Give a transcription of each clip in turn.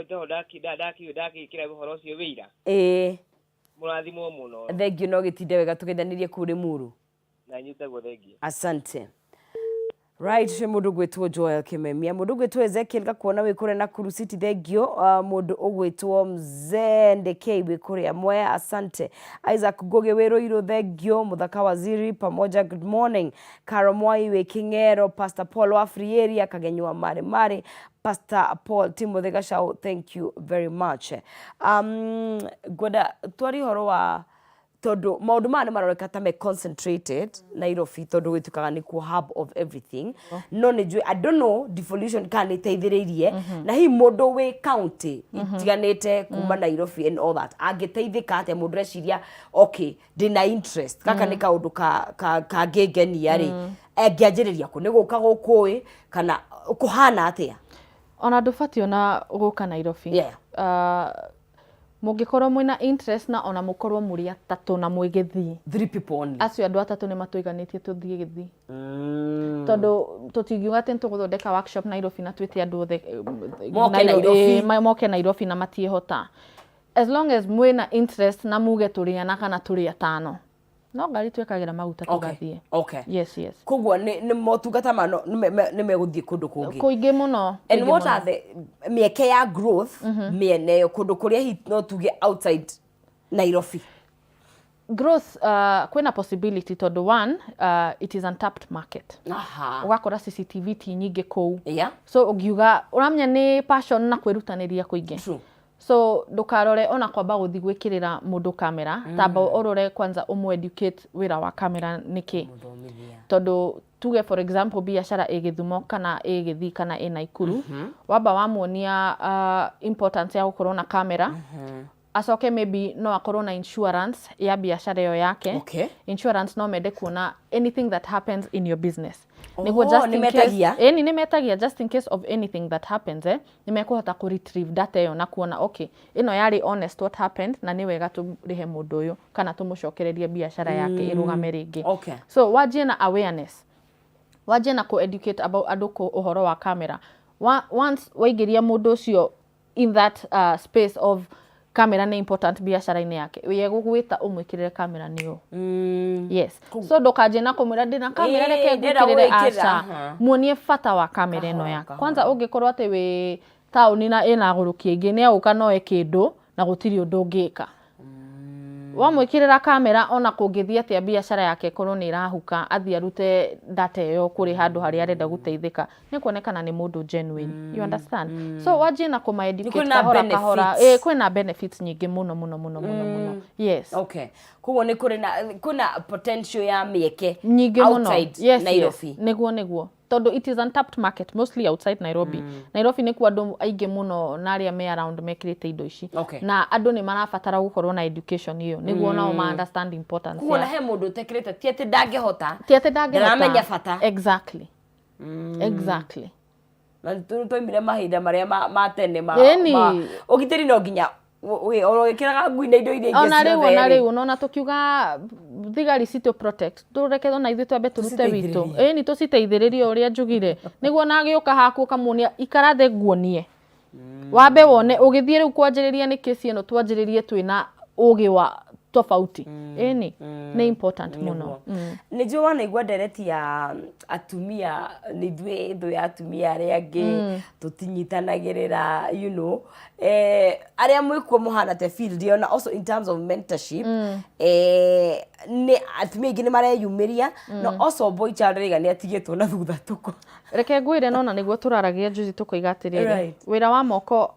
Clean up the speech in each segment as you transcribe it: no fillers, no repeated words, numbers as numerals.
jo daki kira buhoro cio wira murathimo muno thengio no gitinde wega tugendanirie kuri muru na nyitagwo thengio asante right mundu gwitwo Joel Kameme mundu gwitwo Ezekiel gakuona wikure na Kuru City thengio mundu ugwitwo Mzende K wikure Mwea asante Isaac Goge Weroiro thengio Muthaka Waziri pamoja good morning Karomwai Wekingero Pastor Paul wa Free Area Kagenywa Mare Pastor Paul Timothy Gashao thank you very much goda twari horo wa todo maundu mane maroreka ta me concentrated Nairobi todo gwitukaga ni ku hub of everything no ne I don't know devolution can iteithiririe na hi mundu we county itiganite kuma Nairobi and all that agiteithika ate mundu reciria okay dina interest kaka ni kaundu ka gegenia ri engianjiriria ku ni guka gukui kana kuhana atia ona ndufati ona guka Nairobi mugikorwo mwina interest na ona mukorwo muri atatu na mwigithi 3 people only acio andu atatu ni matuiganitie tuthie githi tondu tutingiuga ati tuguthondeka workshop Nairobi na twite andu othe moke Nairobi na matiehota as long as mwina interest na muge turiana kana turi atano no ngari twekagira maguta tugathie yes kogwa ni motungata mano ni meguthie kundu kungi kuingi muno and what are the mieke ya growth miene kundu kuria hit no tuge outside Nairobi growth kwena possibility to the one it is untapped market ugakora CCTV ti nyingi kou so ugiuga uramenya ni passion na kwirutaniria kuingi so ndukarore ona kwamba guthi gwikirira mundu kamera tamba orore kwanza educate wira wa kamera niki tondu tuge for example biashara igithumo kana igithi kana ina Ikuru wamba wamuonia importance ya gukorwo na kamera asoke maybe no akorwo na insurance ya biashara yo yake insurance no mende kuona anything that happens in your business niguo just in case ni metagia just in case of anything that happens nimekuhota ku retrieve data yo na kuona okay ino yari honest what happened na ni wega turihe mundu uyu kana tumucokererie biashara yake irugame ringi so wajie na awareness wajie na ku educate about andu ku uhoro wa camera once waigiria mundu ucio in that space of camera ni important biashara-ini yake wiye gugwita umwikirire camera niyo yes so ndokaje na kumwira ndina camera reke ngwikirire aca muonie fata wa camera ino yake kwanza ungikorwo ati wi tauni na ina guruki ingi ni auka no ekindu na gutiri undu ungika wamwikirira camera ona kungithia ati biashara yake korwo ni irahuka athia rute data yo kuri handu hari arenda guteithika ni kuonekana ni mundu genuine you understand so wajie na kuma educate kahora kwina benefits nyingi muno yes kuwo ni kuna potential ya mieke nyingi muno Nairobi niguo tondu it is untapped market mostly outside Nairobi Nairobi ni kwa andu aingi muno na aria me around mekirite indo ici na andu ni marabatara gukorwo na education hiyo niguo nao ma understand importance kuona he mundu tekirite tiete ndangehota ndamenya fata exactly na tuimire mahinda maria matene ugitiri no nginya orokiraga nguina indo iria ingĩ ona riu nona tukiuga thigari cito protect tureke ona ithu twambe turute witu ni tuciteithiririe uria njugire niguo nagiuka haku kamuonia ikarathe nguonie wambe wone ugithie riu kwanjiriria ni kesi eno twanjiririe twina ugi wa tofauti ni important muno nijo wana igwa direct ya atumia ni dwe ndo ya atumia aria angi tutinyitanagirira you know aria mwikuo muhana te field yona also in terms of mentorship ni atumia ingi ni mareyumiria no also boy child riga ni atigitwo na thutha tuko reke ngwire nona niguo turaragia juzi tukoigatirire wira wa moko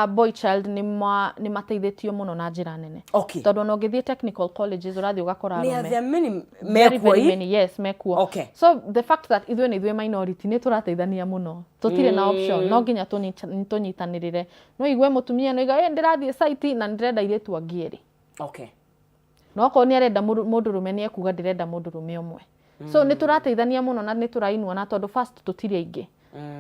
boy child ni mateithitio muno na njira nene tondu no ngithie technical colleges urathi ugakora rume mekuo so the fact that ithwe ni ithwe minority ni turateithania muno tutire na option no nginya tunyitanirire no igwe mutumia no iga ndirathie site na ndirenda iretu angieri no ko ni arenda mundu rume ni ekuga ndirenda mundu rume omwe so ni turateithania muno na ni turainwa na tondu first tutire ingi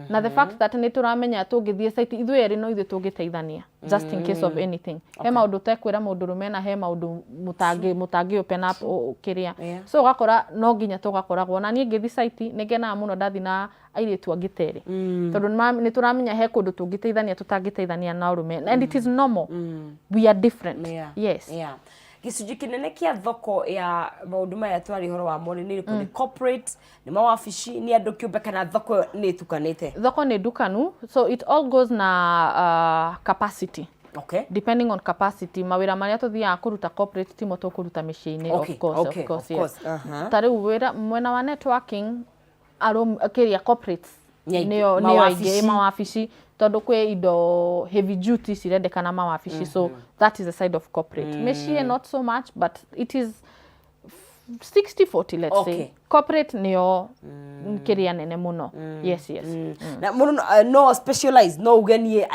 na the fact that nĩ tũramenya tũngĩthiĩ site ithuĩ erĩ no ithuĩ tũngĩteithania just in case of anything he maũndũ tekwĩra mũndũ rũme na he maũndũ mũtangĩ open up kĩrĩa so ũgakora no nginya tũgakoragwo na niĩ ngĩthi site nĩngenaga mũno ndathi na airĩtu angĩ terĩ tondũ nĩ tũramenya he kũndũ tũngĩteithania tũtangĩteithania na ũrũme and it is normal we are different yes gicunjĩ kinene kia thoko ya maũndũ maya twari horo wa moni nĩ corporate nĩ mawabici nĩ andũ kĩũmbe kana thoko nĩ tukanĩte thoko nĩ dukanu so it all goes na capacity depending on capacity mawĩra marĩa tuthiaga kũruta corporate timo tũkũruta mĩciĩ-inĩ of course tarĩu wĩra mwena wa networking kĩrĩa corporate nĩyo aingĩ mawabici tondũ kwĩ indo heavy duty cirendekana mawabici so that is the side of corporate mĩciĩ not so much but it is 60-40 let's say corporate nĩyo kĩrĩa nene mũno yes na mũno no specialize no ugenie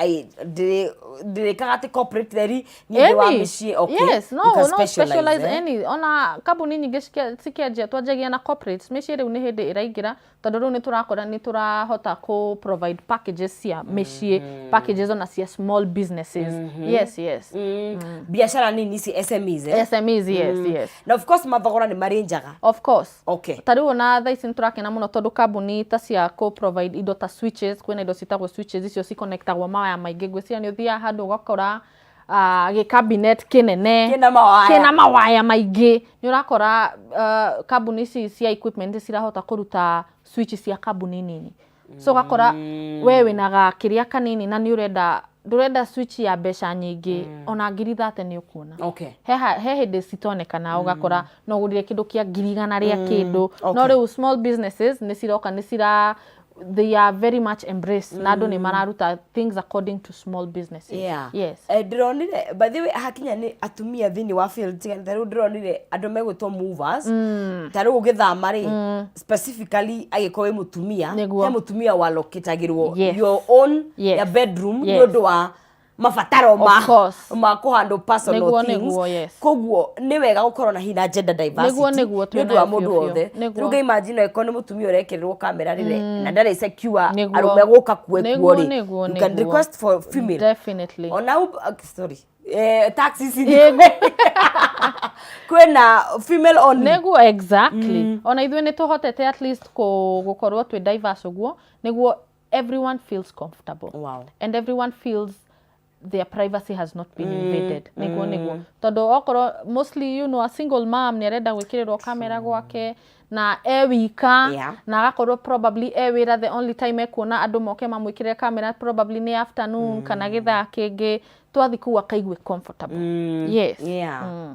ndĩrĩkaga atĩ corporate theri nĩ wa mĩciĩ yes no specialize any ona kambuni nyingĩ cikĩanjia twanjagia na corporate mĩciĩ rĩu nĩ hĩndĩ ĩraingĩra tondũ rĩu nĩ tũrahota ku provide packages cia mĩciĩ packages ona cia small businesses yes biashara nini ci SMEs yes na of course mathogora nĩ marĩ njaga of course tarĩu ona thaa ici nĩtũrakena mũno tondũ kambuni ta cia ku provide indo ta switches kwĩna indo citagwo switches icio ciconnectagwo mawaya maingĩ ngwĩciria nĩ ũthiaga handũ ũgakora cabinet kĩnene kĩna mawaya maingĩ nĩ ũrakora kambuni ici cia equipment cirahota kũruta switch cia kambuni nini so ũgakora we wĩnaga kĩrĩa kanini na nĩ ndũrenda switch ya mbeca nyingĩ ona ngiri 30 nĩ ũkuona he hĩndĩ citonekana ũgakora no ũgũrire kĩndũ kĩa ngiri 100 rĩa kĩndũ no rĩu small businesses nĩ ciroka they are very much embraced na andũ nĩ mararuta things according to small businesses yes ndĩronire by the way hakinya nĩ atumia thĩinĩ wa field tarĩu ndĩronire andũ megwĩtwo movers tarĩu ũgĩthama rĩ specifically agĩkorwo mũtumia he mũtumia walokĩtagĩrwo your own ya bedroom nĩ ũndũ wa mabataro ma kũhandle personal things koguo nĩ wega gũkorwo na hina gender diversity nĩguo wa mũndũ wothe rĩu imagine eko nĩ mũtumia ũrekererwo kamera rĩrĩ na ndarĩ secure arũme gũka kuo you can request for female definitely ona sorry taxis kwena female only nĩguo exactly ona ithuĩ nĩ tũhotete at least gũkorwo twĩ diverse ũguo nĩguo everyone feels comfortable and everyone feels their privacy has not been invaded nĩguo tondũ okorwo mostly a single mom nĩ arenda gwĩkĩrĩrwo kamera gwake na wika na agakorwo probably wĩra the only time ekuona andũ moke mamwĩkĩrĩre kamera probably nĩ afternoon kana gĩthaa kĩngĩ twathi kuu akaigwe comfortable yes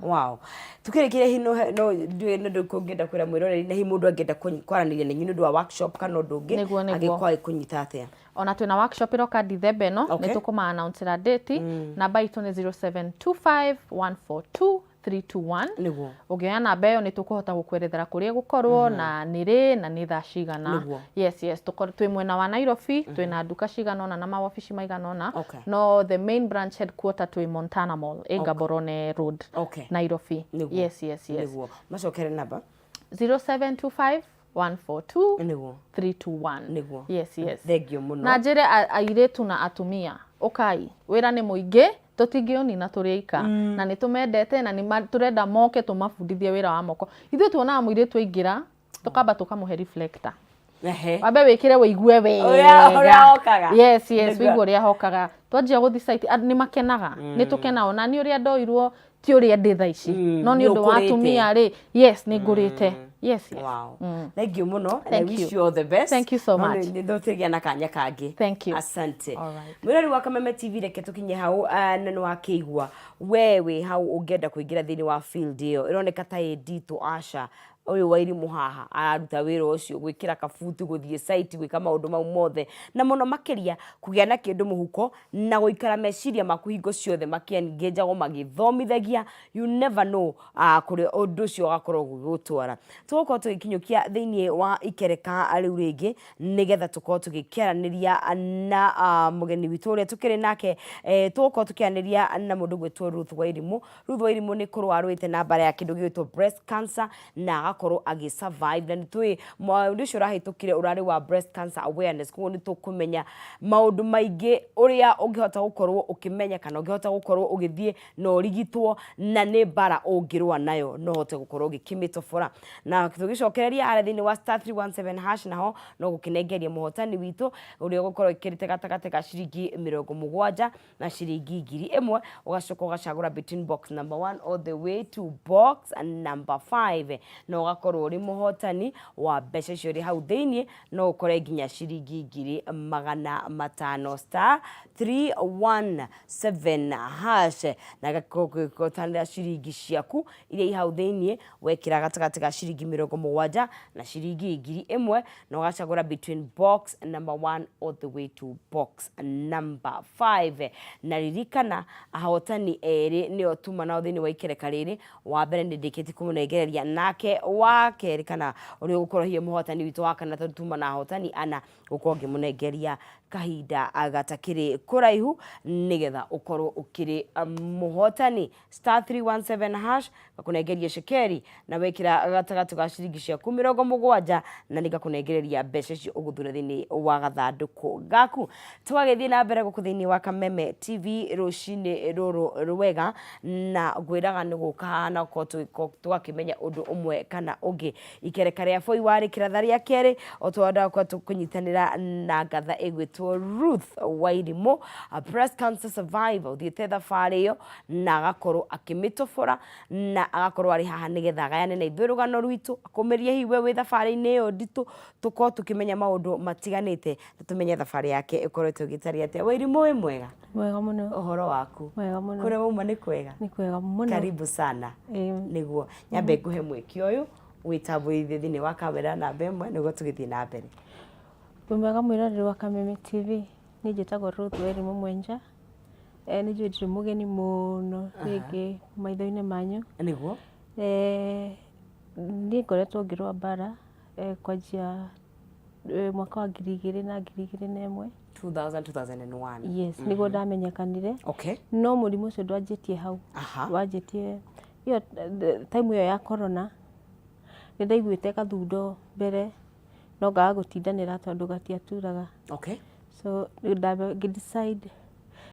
wow tukĩrĩkĩre hino no ndũ kũngĩenda kwĩra mwĩroreri na hi mũndũ angĩenda kwaranĩria na inyuĩ nĩ ũndũ wa workshop kana ũndũ ũngĩ agĩkwaĩ kũnyita atĩa ona twĩna workshop iroka December ĩno nĩ tũkũma announce date namba itũ nĩ 0725142321 nĩguo ũngĩoya namba ĩyo nĩ tũkũhota gũkwerethera kũrĩa gũkorwo na nĩrĩ na nĩ thaa cigana yes twĩ mwena wa Nairobi twĩna nduka cigana ona na mawabici maigana ona no the main branch headquarter twĩ Montana Mall Gaborone Road Nairobi yes nĩguo macokere namba 0725142321 nĩguo yes thengiũ mũno na njĩre airĩtu na atumia ũkai wĩra nĩ mũingĩ tũtingĩonina tũrĩ ika na nĩ tũmendete na nĩ tũrenda moke tũmabundithie wĩra wa moko ithuĩ tuonaga mũirĩtu aingĩra tũkamba tũkamũhe reflector wambe wĩkĩre wĩigue wega yes wĩigue ũrĩa hokaga twanjia gũthi site nĩ makenaga nĩ tũkenaga na nĩ ũrĩa ndoirwo ti ũrĩa ndĩ thaa ici no nĩ ũndũ wa atumia rĩ yes nĩ ngũrĩte yes wow thank you muno and I wish you all the best thank you so much nĩ ndũtegia na kanya kangĩ thank you asante mwĩrori wa Kameme TV reke tũkinye hau na nĩ wakĩigua wewe hau ũngĩenda kũingĩra thĩinĩ wa field ĩyo ĩroneka ta nditũ aca ũyũ Wairimũ haha araruta wĩra ũcio gwĩkĩra kabuti gũthiĩ site gwĩka maũndũ mau mothe na mũno makĩria kũgĩa na kĩndũ mũhuko na gũikara meciria maku hingo ciothe makĩengagwo magĩthomithagia you never know kũrĩa ũndũ ũcio ũgakorwo gũgũtwara tũgũkorwo tũgĩkinyũkia thĩinĩ wa ikereka rĩu rĩngĩ nĩgetha tũkorwo tũgĩkĩaranĩria na mũgeni witũ ũrĩa tũkĩrĩ nake tũgũkorwo tũkĩaranĩria na mũndũ gwĩtwo Ruth Wairimũ nĩ kũrũa arũĩte na mbara ya kĩndũ gĩgwĩtwo breast cancer na agakorwo agi survive. Na nitui maundu ucio rahitukire urari wa breast cancer awareness, kuo ni tukumenya maundu maingi uria ungihota gukorwo ukimenya kana ungihota gukorwo ugithie no rigitwo na ni bara ungirwa nayo no hote gukorwo gikimitofora. Na tugicokereria are thini wa *317# naho no gukinengeria muhotani witu uria gukorwo ikirite gatagate ga ciringi 70 na ciringi 1000 ugacoka ugacagura between box number 1 all the way to box number 5 na ugakorwo uri muhotani wa mbeca cio ri hau thiini no ukore nginya ciringi 500 *317# na gakotanira ciringi ciaku iria i hau thiini wekira gatagate ga ciringi 70 na ciringi 1000 na ugacagura between box number 1 all the way to box number 5 na ririkana ahotani eri ni otuma na thiini wa ikereka riri wa mbere ndikiti kumunengereria nake wa keri kana uri gukorwo hiyo muhotani witu wa kana tuma na ahotani ana ukorwo ngimunengeria kahinda agatakiri kuraihu nigetha ukorwo ukiri muhotani. *317# gakunengeria shekeri na wekira gatagatu ga ciringi ciaku 70 na nigakunengereria mbeca cio uguthura thini wa gathanduku gaku. Twagithie na mbere guku thini wa Kameme TV rucini ruru rwega na gwiraga ni gukahana ko twakimenya undu umwe kana ungi ikereka ria foi wari kiratha ria keri otwanda kwa tukunyitanira na gatha egwitwo Ruth Wairimu, a breast cancer survivor thiete thabari yo na agakorwo akimitofora na agakorwo ari haha nigetha gayane na ithurugano rwitu akumeria hiwe wi thabari-ini yo nditu tuko tukimenya maundu matiganite tumenye thabari yake ikoretwo gitari atia. Wairimu wi mwega? Mwega muno. Uhoro waku? Mwega muno. Kure uma ni kwega? Ni kwega muno. Karibu sana. Niguo nyambe nguhe mweki uyu witabwithie thini wa kamera na bemwe niguo tugithie na mbere. Mwega mwiroreri wa Kameme TV ni njitagwo Ruth Wairimu mwenja ni njwitire mugeni muno rigi maitho-ini manyu niguo ni ngoretwo ngirwa bara kwanjia mwaka wa 2001 2001. Yes, niguo ndamenyekanire. Okay. No murimu ucio ndwanjitie hau wanjitie iyo time iyo ya corona ni ndaiguite kathundo mbere no ngaga gutindanira tondu gatiaturaga. Okay. So decide